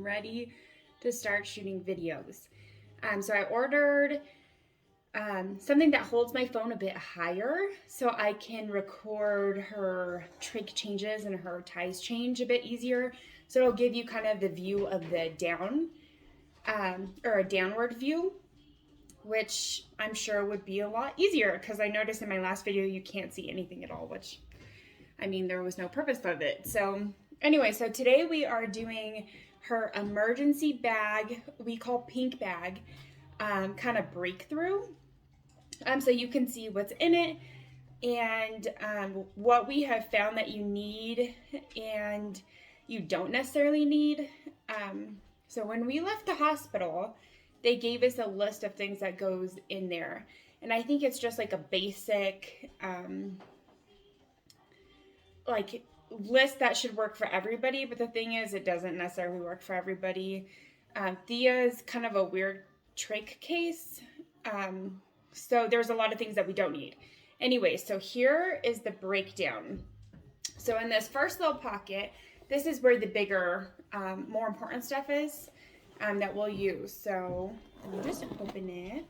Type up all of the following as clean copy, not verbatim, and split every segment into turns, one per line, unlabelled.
ready to start shooting videos. So I ordered something that holds my phone a bit higher so I can record her trach changes and her ties change a bit easier. So it'll give you kind of the view of the down or a downward view, which I'm sure would be a lot easier because I noticed in my last video you can't see anything at all, which, I mean, there was no purpose of it. So anyway, so today we are doing her emergency bag, we call pink bag, kind of breakthrough. So you can see what's in it and what we have found that you need and you don't necessarily need. So when we left the hospital, they gave us a list of things that goes in there. And I think it's just like a basic, like list that should work for everybody. But the thing is, it doesn't necessarily work for everybody. Thea's kind of a weird trach case. So there's a lot of things that we don't need. Anyway, so here is the breakdown. So in this first little pocket, this is where the bigger, more important stuff is. That we'll use. So let me just open it.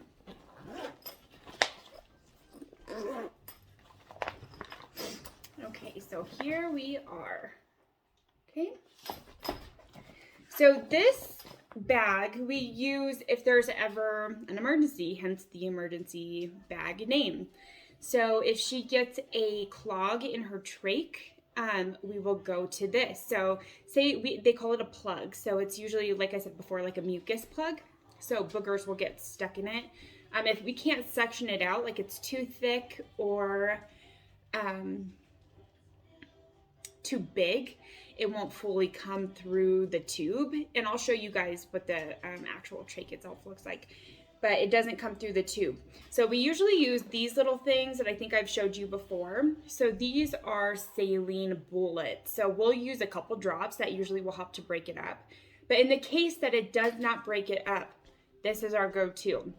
Okay, so here we are. Okay. So this bag we use if there's ever an emergency, hence the emergency bag name. So if she gets a clog in her trach, we will go to this. So say they call it a plug. So it's usually, like I said before, like a mucus plug. So boogers will get stuck in it. If we can't section it out, like it's too thick or too big, it won't fully come through the tube. And I'll show you guys what the actual trach itself looks like. But it doesn't come through the tube. So we usually use these little things that I think I've showed you before. So these are saline bullets. So we'll use a couple drops that usually will help to break it up. But in the case that it does not break it up, this is our go-to.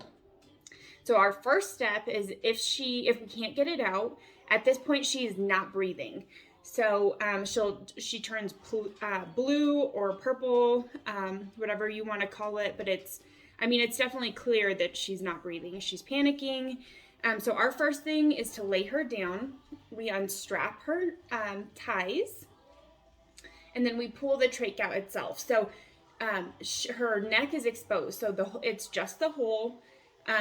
So our first step is if we can't get it out, at this point she is not breathing. So she turns blue or purple, whatever you want to call it, but it's definitely clear that she's not breathing. She's panicking. So our first thing is to lay her down. We unstrap her ties, and then we pull the trach out itself. So her neck is exposed, so it's just the hole.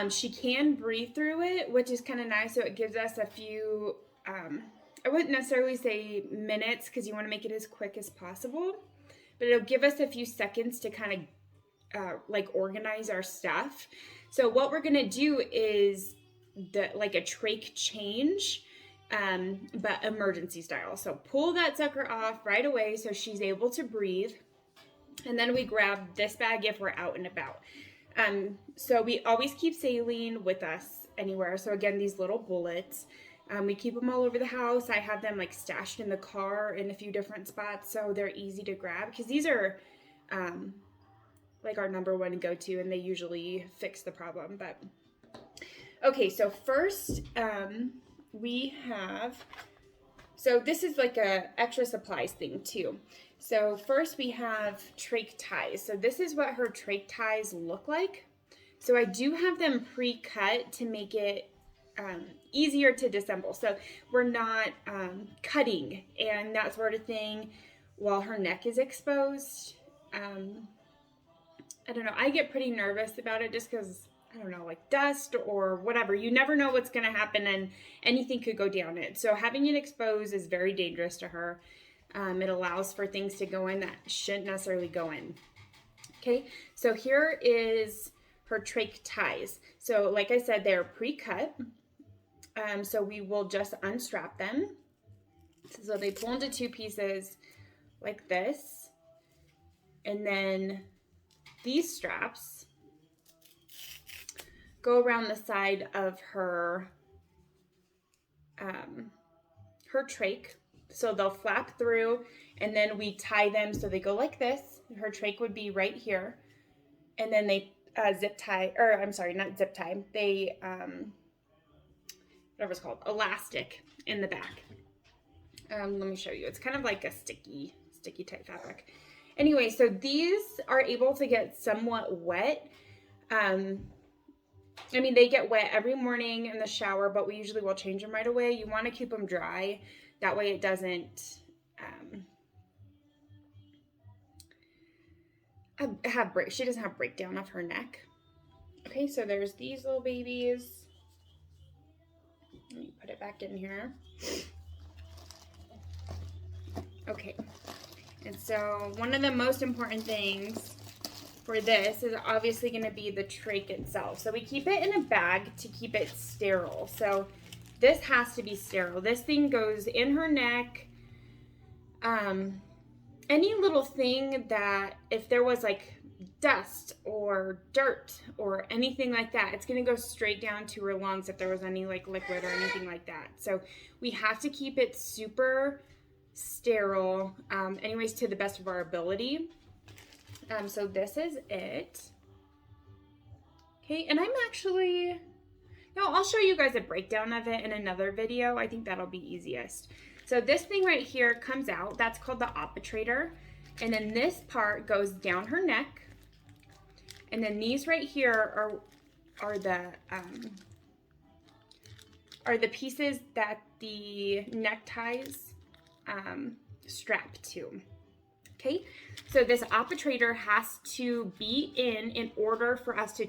She can breathe through it, which is kind of nice. So it gives us a few, I wouldn't necessarily say minutes because you want to make it as quick as possible, but it'll give us a few seconds to kind of like organize our stuff. So what we're gonna do is like a trach change, but emergency style. So pull that sucker off right away so she's able to breathe, and then we grab this bag if we're out and about. So we always keep saline with us anywhere. So again, these little bullets, we keep them all over the house. I have them like stashed in the car in a few different spots so they're easy to grab because these are like our number one go-to, and they usually fix the problem. But okay, so first so this is like a extra supplies thing too. So first we have trach ties. So this is what her trach ties look like. So I do have them pre-cut to make it easier to disassemble. So we're not cutting and that sort of thing while her neck is exposed. I don't know, I get pretty nervous about it just because, I don't know, like dust or whatever. You never know what's going to happen and anything could go down it. So having it exposed is very dangerous to her. It allows for things to go in that shouldn't necessarily go in. Okay, so here is her trach ties. So like I said, they're pre-cut. So we will just unstrap them. So they pull into two pieces like this. And then these straps go around the side of her trach. So they'll flap through, and then we tie them so they go like this. Her trach would be right here. And then they zip tie, or I'm sorry, not zip tie. They, whatever it's called, elastic in the back. Let me show you. It's kind of like a sticky type fabric. Anyway, so these are able to get somewhat wet. I mean, they get wet every morning in the shower, but we usually will change them right away. You want to keep them dry. That way it doesn't she doesn't have breakdown of her neck. Okay, so there's these little babies. Let me put it back in here. Okay, and so one of the most important things for this is obviously going to be the trach itself. So we keep it in a bag to keep it sterile. So this has to be sterile. This thing goes in her neck. Any little thing that, if there was like dust or dirt or anything like that, it's going to go straight down to her lungs if there was any like liquid or anything like that. So we have to keep it super sterile, anyways, to the best of our ability. So this is it. Okay, and I'll show you guys a breakdown of it in another video. I think that'll be easiest. So this thing right here comes out. That's called the obturator. And then this part goes down her neck. And then these right here are the pieces that the neck ties strap to. Okay, so this obturator has to be in order for us to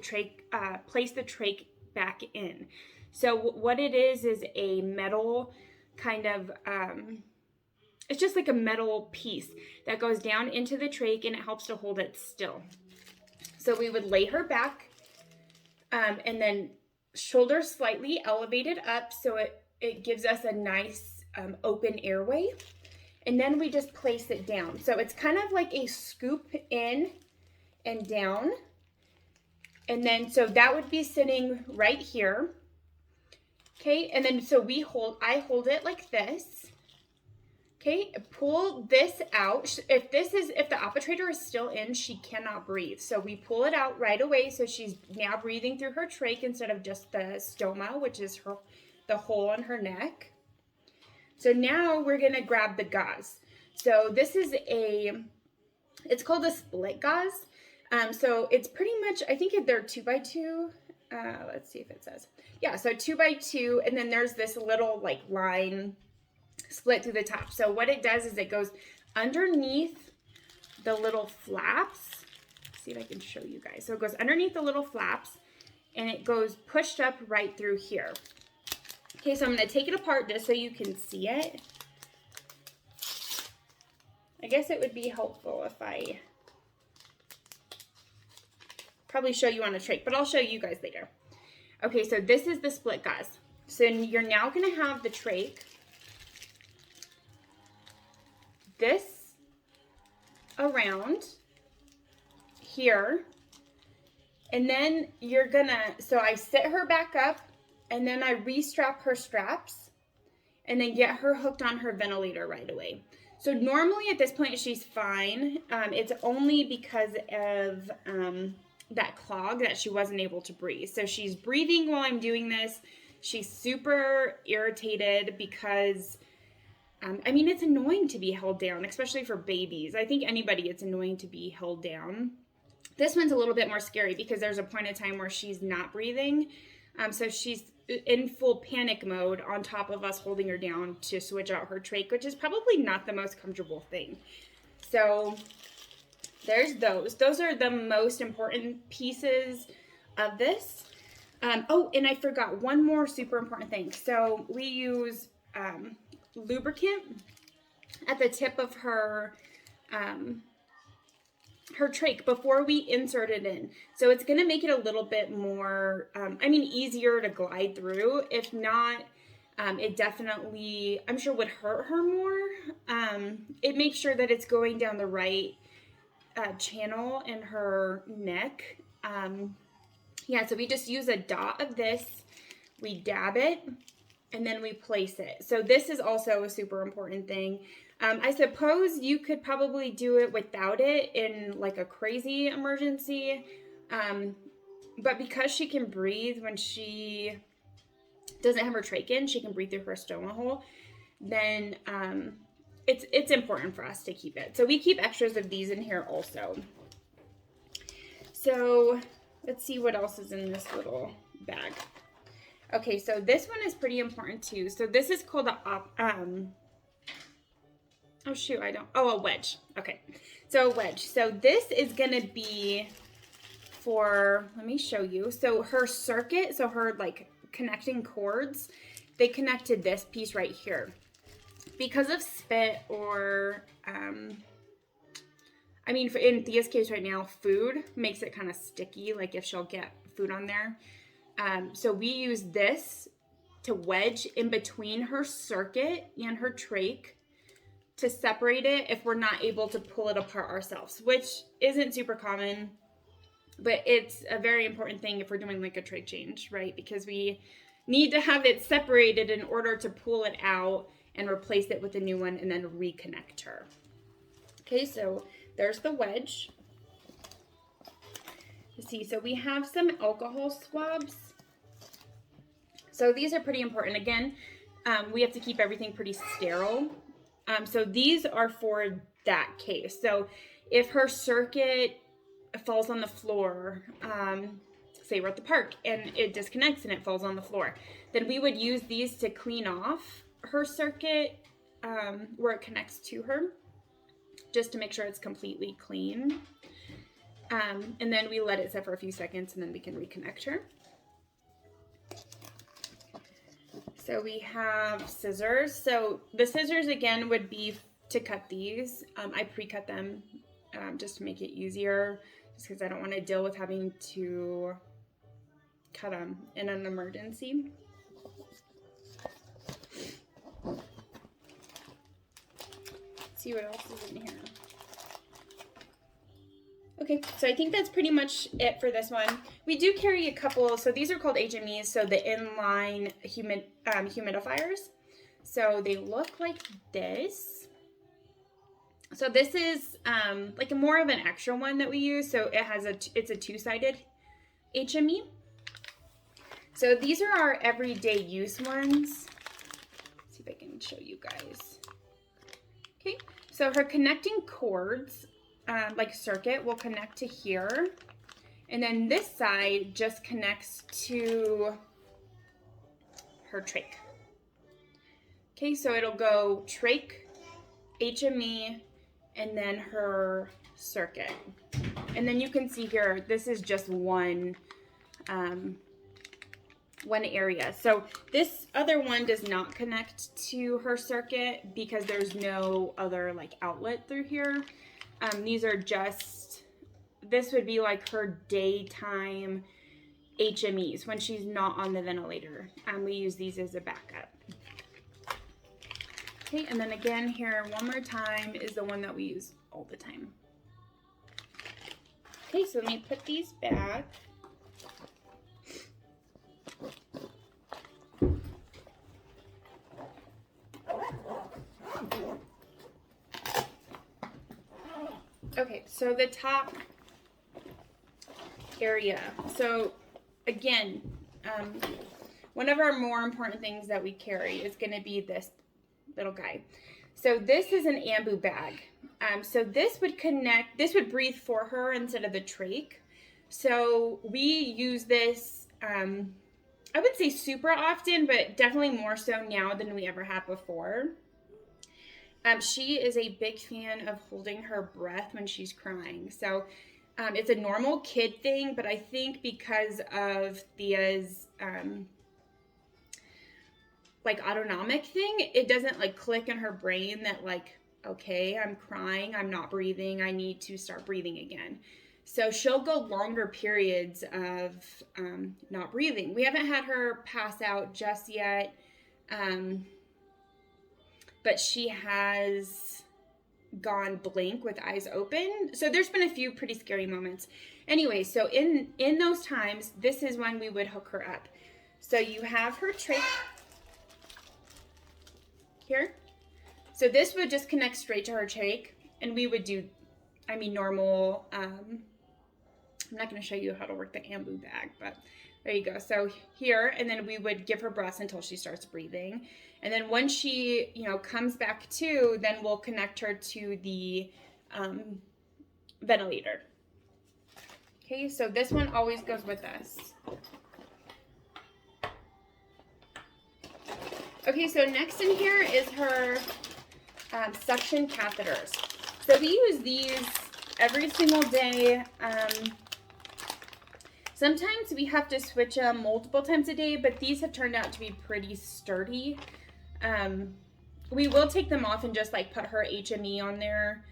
place the trach back in. So what it is a metal kind of, it's just like a metal piece that goes down into the trach and it helps to hold it still. So we would lay her back and then shoulders slightly elevated up so it gives us a nice open airway. And then we just place it down. So it's kind of like a scoop in and down. And then, so that would be sitting right here. Okay, and then so I hold it like this. Okay, pull this out. If the obturator is still in, she cannot breathe. So we pull it out right away. So she's now breathing through her trach instead of just the stoma, which is the hole in her neck. So now we're gonna grab the gauze. So this is it's called a split gauze. So it's pretty much, I think they're 2x2. Let's see if it says. Yeah, so 2x2, and then there's this little like line split through the top. So what it does is it goes underneath the little flaps. Let's see if I can show you guys. So it goes underneath the little flaps, and it goes pushed up right through here. Okay, so I'm going to take it apart just so you can see it. I guess it would be helpful if I probably show you on a trach, but I'll show you guys later. Okay, so this is the split gauze. So you're now going to have the trach, this around here, and then you're gonna, so I sit her back up, and then I restrap her straps and then get her hooked on her ventilator right away. So normally at this point she's fine. It's only because of that clog that she wasn't able to breathe. So she's breathing while I'm doing this. She's super irritated because, I mean, it's annoying to be held down, especially for babies. I think anybody, it's annoying to be held down. This one's a little bit more scary because there's a point in time where she's not breathing. So she's in full panic mode on top of us holding her down to switch out her trach, which is probably not the most comfortable thing. So there's those. Those are the most important pieces of this. Oh, and I forgot one more super important thing. So we use lubricant at the tip of her trach before we insert it in. So it's going to make it a little bit more, easier to glide through. If not, it definitely, I'm sure, would hurt her more. It makes sure that it's going down the right channel in her neck. So we just use a dot of this, we dab it, and then we place it. So this is also a super important thing. I suppose you could probably do it without it in like a crazy emergency. But because she can breathe when she doesn't have her trach in, she can breathe through her stoma hole, then it's important for us to keep it. So we keep extras of these in here also. So let's see what else is in this little bag. Okay, so this one is pretty important too. So this is called a oh shoot, a wedge. Okay, so a wedge. So this is gonna be for, let me show you. So her circuit, so her like connecting cords, they connect to this piece right here. Because of spit or, I mean, in Thea's case right now, food makes it kind of sticky, like if she'll get food on there. So we use this to wedge in between her circuit and her trach to separate it if we're not able to pull it apart ourselves, which isn't super common, but it's a very important thing if we're doing like a trach change, right? Because we need to have it separated in order to pull it out and replace it with a new one and then reconnect her. Okay, so there's the wedge. Let's see, so we have some alcohol swabs. So these are pretty important. Again, we have to keep everything pretty sterile. So these are for that case. So if her circuit falls on the floor, say we're at the park and it disconnects and it falls on the floor, then we would use these to clean off her circuit where it connects to her, just to make sure it's completely clean. And then we let it sit for a few seconds and then we can reconnect her. So we have scissors. So the scissors again would be to cut these. I pre-cut them just to make it easier, just because I don't want to deal with having to cut them in an emergency. Let's see what else is in here. Okay, so I think that's pretty much it for this one. We do carry a couple, so these are called HMEs, so the inline humidifiers. So they look like this. So this is like more of an extra one that we use. So it has it's a two-sided HME. So these are our everyday use ones. Let's see if I can show you guys. Okay, so her connecting cords, like circuit, will connect to here. And then this side just connects to her trach. Okay, so it'll go trach, HME, and then her circuit. And then you can see here, this is just one area. So this other one does not connect to her circuit because there's no other like outlet through here. These are just, this would be like her daytime HMEs when she's not on the ventilator. We use these as a backup. Okay, and then again here, one more time, is the one that we use all the time. Okay, so let me put these back. Okay, so the top area. So again, one of our more important things that we carry is going to be this little guy. So this is an ambu bag. So this would connect, this would breathe for her instead of the trach. So we use this, I would say super often, but definitely more so now than we ever have before. She is a big fan of holding her breath when she's crying. So it's a normal kid thing, but I think because of Thea's like autonomic thing, it doesn't like click in her brain that like, okay, I'm crying, I'm not breathing, I need to start breathing again. So she'll go longer periods of not breathing. We haven't had her pass out just yet. But she has gone blank with eyes open. So there's been a few pretty scary moments. Anyway, so in those times, this is when we would hook her up. So you have her trach here. So this would just connect straight to her trach, and we would do, normal, I'm not going to show you how to work the ambu bag, but There you go. So here, and then we would give her breaths until she starts breathing. And then once she, comes back to, then we'll connect her to the ventilator. Okay, so this one always goes with us. Okay, so next in here is her suction catheters. So we use these every single day. Sometimes we have to switch them multiple times a day, but these have turned out to be pretty sturdy. We will take them off and just like put her HME on there,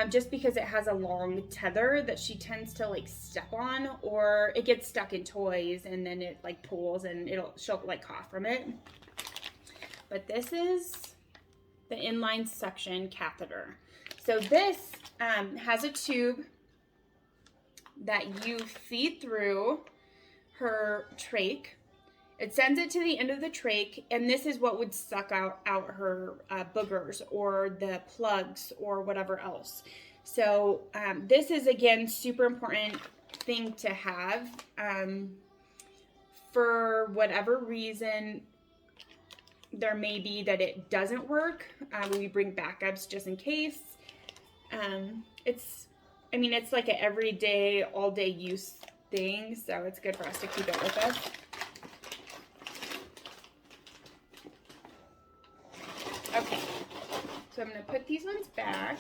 just because it has a long tether that she tends to like step on, or it gets stuck in toys and then it like pulls and she'll like cough from it. But this is the inline suction catheter. So this has a tube that you feed through her trach. It sends it to the end of the trach, and this is what would suck out her boogers or the plugs or whatever else. So this is, again, super important thing to have. For whatever reason, there may be that it doesn't work. We bring backups just in case. It's like an everyday, all-day use thing, so it's good for us to keep it with us. Okay, so I'm going to put these ones back.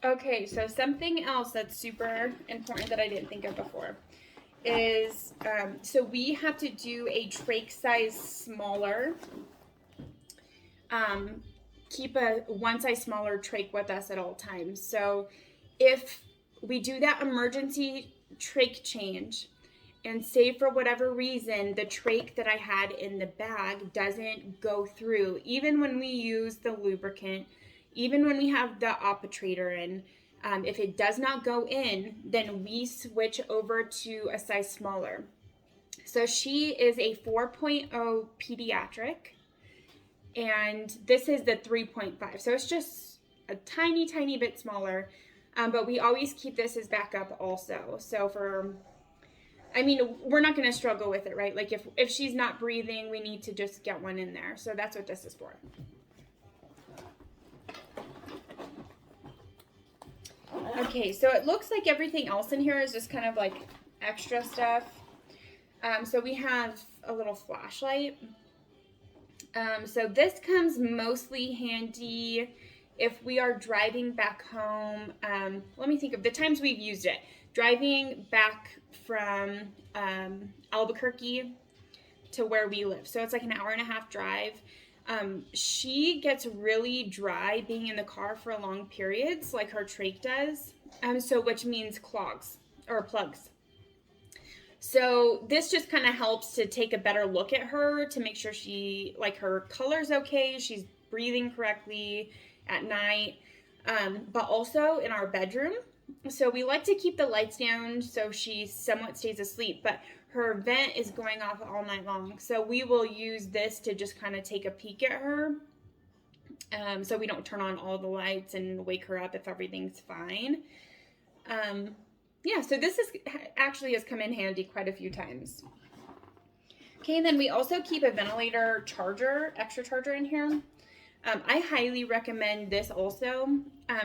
Okay, so something else that's super important that I didn't think of before is, so we have to do a trach size smaller, keep a one size smaller trach with us at all times. So if we do that emergency trach change, and say for whatever reason the trach that I had in the bag doesn't go through, even when we use the lubricant, even when we have the operator in, if it does not go in, then we switch over to a size smaller. So she is a 4.0 pediatric, and this is the 3.5. So it's just a tiny, tiny bit smaller, but we always keep this as backup also. So we're not going to struggle with it, right? Like if she's not breathing, we need to just get one in there. So that's what this is for. Okay, so it looks like everything else in here is just kind of like extra stuff. So we have a little flashlight. So this comes mostly handy if we are driving back home. Let me think of the times we've used it. Driving back from Albuquerque to where we live. So it's like an 1.5-hour drive. She gets really dry being in the car for long periods, like her trach does. Which means clogs or plugs. So this just kind of helps to take a better look at her to make sure her color's okay, she's breathing correctly at night, but also in our bedroom. So we like to keep the lights down so she somewhat stays asleep, but her vent is going off all night long. So we will use this to just kind of take a peek at her. So we don't turn on all the lights and wake her up if everything's fine. So this has come in handy quite a few times. Okay, and then we also keep a ventilator charger, extra charger in here. I highly recommend this also,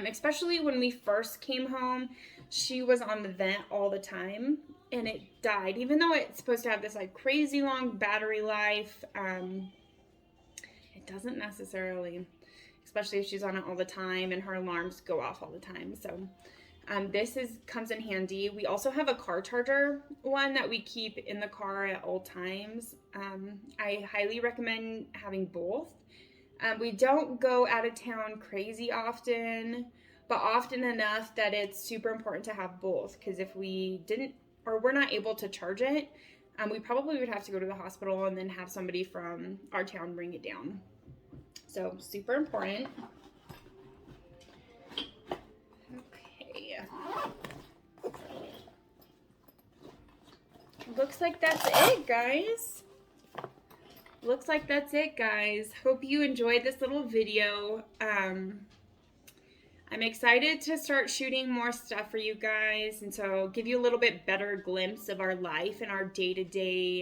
especially when we first came home. She was on the vent all the time and it died. Even though it's supposed to have this like crazy long battery life, it doesn't necessarily, especially if she's on it all the time and her alarms go off all the time. So this comes in handy. We also have a car charger one that we keep in the car at all times. I highly recommend having both. We don't go out of town crazy often, but often enough that it's super important to have both, because if we didn't, or we're not able to charge it, we probably would have to go to the hospital and then have somebody from our town bring it down. So super important. Okay. Looks like that's it, guys. looks like that's it, guys. Hope you enjoyed this little video. I'm excited to start shooting more stuff for you guys, and so give you a little bit better glimpse of our life and our day-to-day